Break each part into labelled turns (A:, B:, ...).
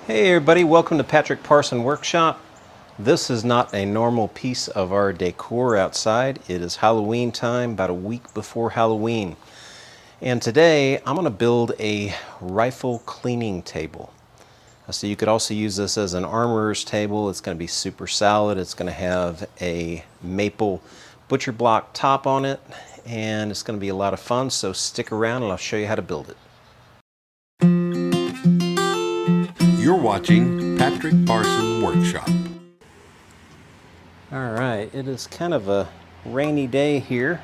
A: Hey everybody, welcome to Patrick Parson Workshop. This is not a normal piece of our decor outside. It is Halloween time, about a week before Halloween. And today I'm going to build a rifle cleaning table. So you could also use this as an armorer's table. It's going to be super solid. It's going to have a maple butcher block top on it, and it's going to be a lot of fun. So stick around and I'll show you how to build it.
B: You're watching Patrick Parson Workshop.
A: All right, it is kind of a rainy day here.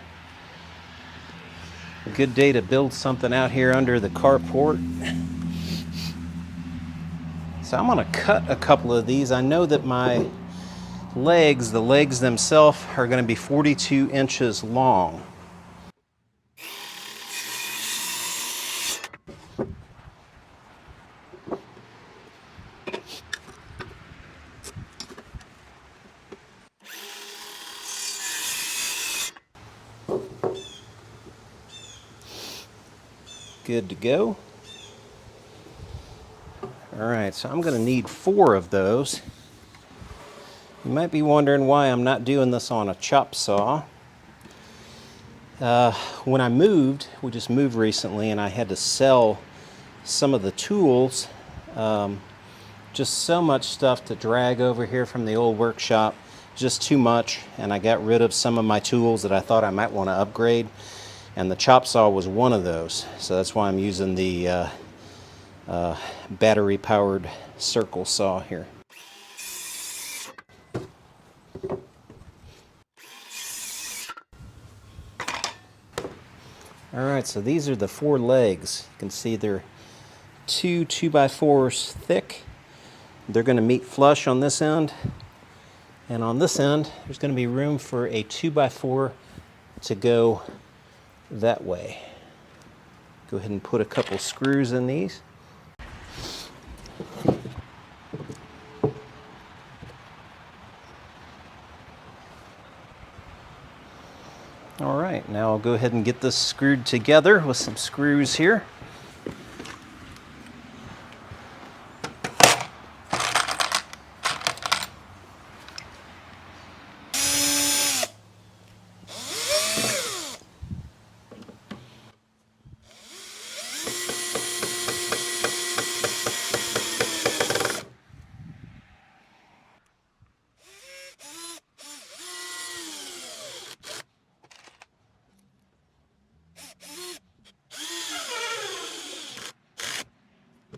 A: A good day to build something out here under the carport. So I'm going to cut a couple of these. I know that my legs, the legs themselves, are going to be 42 inches long. Good to go. All right, so I'm going to need 4 of those. You might be wondering why I'm not doing this on a chop saw. When I moved, we just moved recently, and I had to sell some of the tools. Just so much stuff to drag over here from the old workshop, just too much, and I got rid of some of my tools that I thought I might want to upgrade, and the chop saw was one of those. So that's why I'm using the battery powered circle saw here. Alright, so these are the 4 legs. You can see they're 2 2x4s thick. They're going to meet flush on this end, and on this end there's going to be room for a 2x4 to go that way. Go ahead and put a couple screws in these. All right, now I'll go ahead and get this screwed together with some screws here.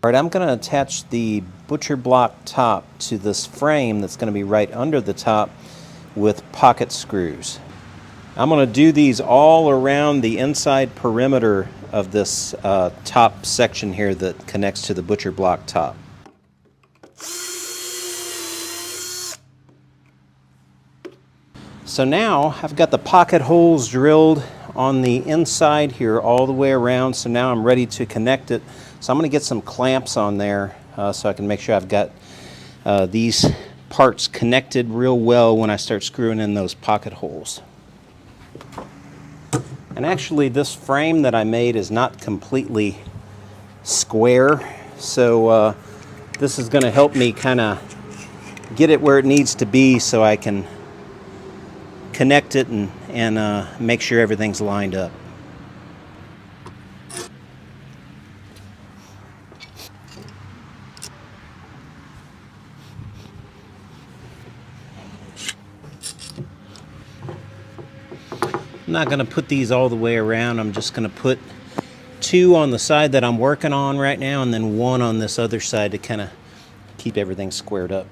A: All right, I'm going to attach the butcher block top to this frame that's going to be right under the top with pocket screws. I'm going to do these all around the inside perimeter of this top section here that connects to the butcher block top. So now I've got the pocket holes drilled on the inside here all the way around, so now I'm ready to connect it. So I'm going to get some clamps on there so I can make sure I've got these parts connected real well when I start screwing in those pocket holes. And actually this frame that I made is not completely square, so this is going to help me kind of get it where it needs to be so I can connect it and make sure everything's lined up. I'm not going to put these all the way around. I'm just going to put 2 on the side that I'm working on right now, and then 1 on this other side to kind of keep everything squared up.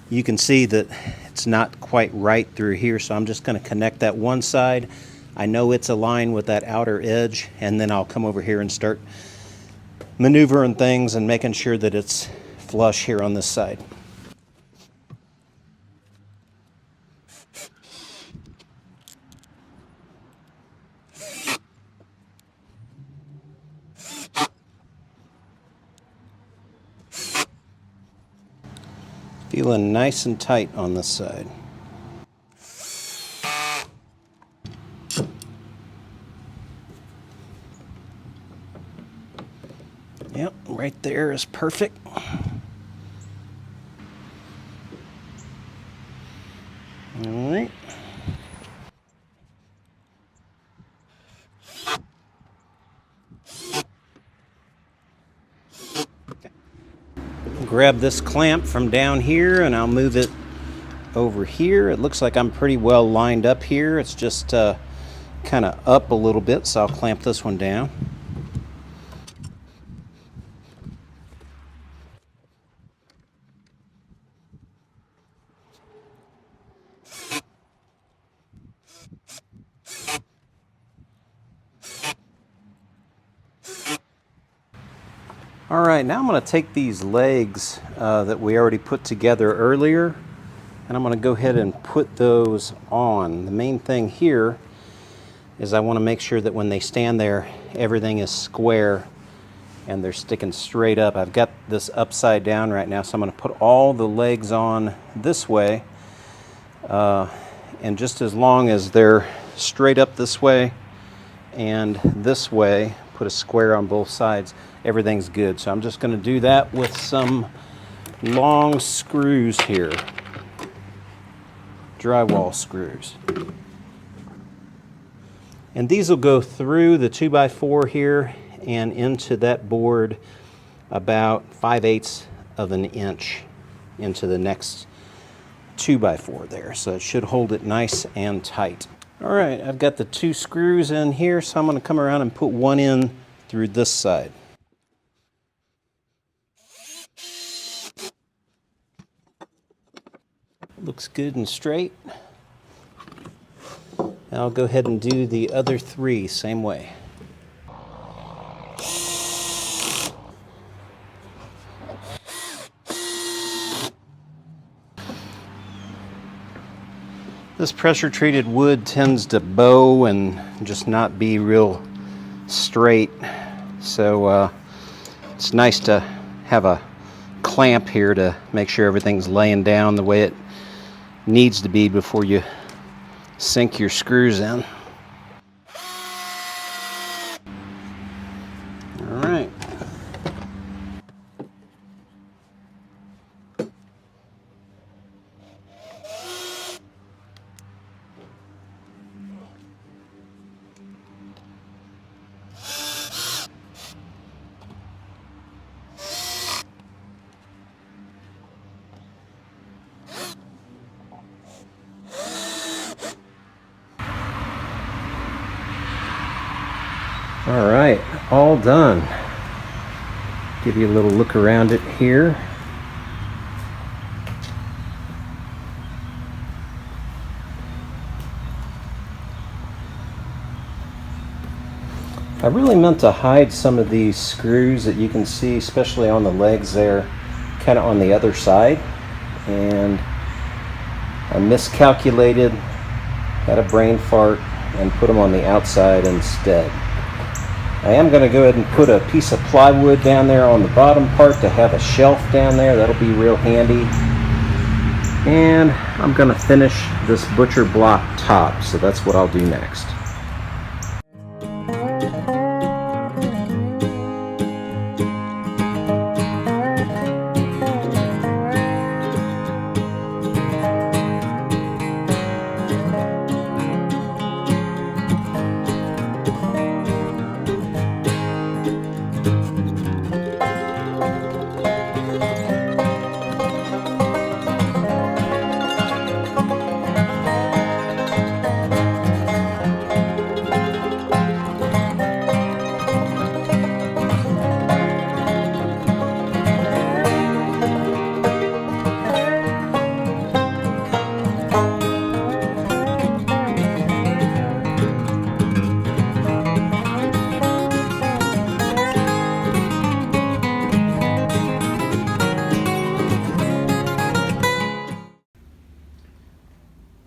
A: You can see that it's not quite right through here, so I'm just going to connect that one side. I know it's aligned with that outer edge, and then I'll come over here and start maneuvering things and making sure that it's flush here on this side. Feeling nice and tight on this side. Yep, right there is perfect. All right. Grab this clamp from down here and I'll move it over here. It looks like I'm pretty well lined up here. It's just kind of up a little bit, so I'll clamp this one down. All right, now I'm going to take these legs that we already put together earlier, and I'm going to go ahead and put those on. The main thing here is I want to make sure that when they stand there, everything is square and they're sticking straight up. I've got this upside down right now, so I'm going to put all the legs on this way, and just as long as they're straight up this way and this way, put a square on both sides, everything's good. So I'm just going to do that with some long screws here, drywall screws. And these will go through the 2x4 here and into that board about 5/8 of an inch into the next 2x4 there. So it should hold it nice and tight. All right, I've got the 2 screws in here, so I'm going to come around and put one in through this side. Looks good and straight. And I'll go ahead and do the other 3 same way. This pressure treated wood tends to bow and just not be real straight, so it's nice to have a clamp here to make sure everything's laying down the way it needs to be before you sink your screws in. All right. All right, all done. Give you a little look around it here. I really meant to hide some of these screws that you can see, especially on the legs there, kind of on the other side, and I miscalculated, had a brain fart, and put them on the outside instead. I am going to go ahead and put a piece of plywood down there on the bottom part to have a shelf down there. That'll be real handy. And I'm going to finish this butcher block top, so that's what I'll do next.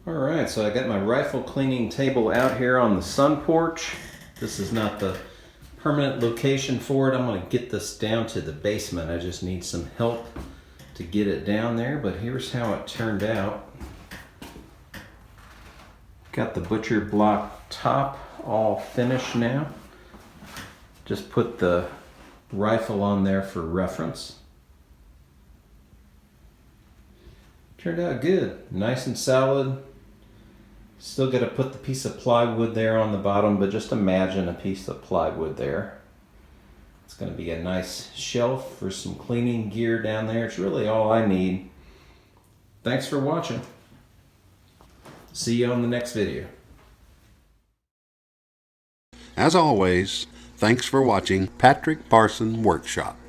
A: Alright, so I got my rifle cleaning table out here on the sun porch. This is not the permanent location for it. I'm going to get this down to the basement. I just need some help to get it down there, but here's how it turned out. Got the butcher block top all finished now. Just put the rifle on there for reference. Turned out good, nice and solid. Still got to put the piece of plywood there on the bottom, but just imagine a piece of plywood there. It's going to be a nice shelf for some cleaning gear down there. It's really all I need. Thanks for watching. See you on the next video.
B: As always, thanks for watching Patrick Parson Workshop.